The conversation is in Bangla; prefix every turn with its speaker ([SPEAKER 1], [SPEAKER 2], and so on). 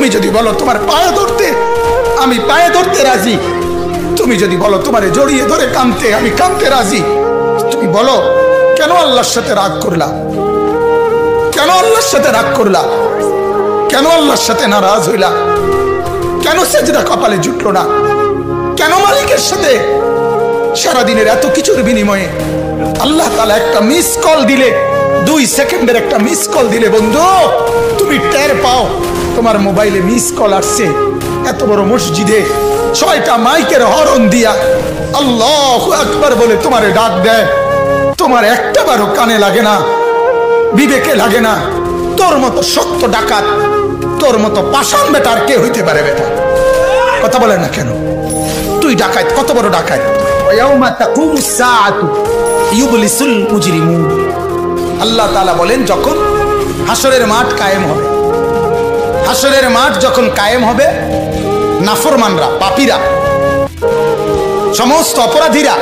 [SPEAKER 1] তুমি যদি বলো তোমার পায়ে ধরতে, আমি পায়ে ধরতে রাজি। তুমি যদি বলো তোমারে জড়িয়ে ধরে কাঁদতে, আমি কাঁদতে রাজি। তুমি বলো কেন আল্লাহর সাথে রাগ করলা? কেন আল্লাহর সাথে রাগ করলা? কেন আল্লাহর সাথে নারাজ হইলা? কেন সেজদা কপালে জুটলো না? কেন মালিকের সাথে সারাদিনের এত কিছুর বিনিময়ে আল্লাহ তাআলা একটা মিস কল দিলে, 2 সেকেন্ডের একটা মিস কল দিলে বন্ধু তুমি টের পাও তোমার মোবাইলে মিস কল আসছে। এত বড় মসজিদে 6টা মাইকের হরন দিয়া আল্লাহু আকবার বলে তোমারে ডাক দেয়, তোমার একটা বারও কানে লাগে না, বিবেকে লাগে না। তোর মতো সত্য ডাকাত, তোর মতো পাষাণ বেটার কে হইতে পারে? বেটা কথা বলে না কেন? তুই ডাকাত, কত বড় ডাকাত। ওয়ায়াউমা তাকুমুস সাআতু ইউবলিসুল মুজরিমুন। আল্লাহ তাআলা বলেন যখন হাসরের মাঠ কায়েম হবে, হাসরের মাঠ যখন কায়েম হবে, নাফরমানরা, পাপীরা, সমস্ত অপরাধীরা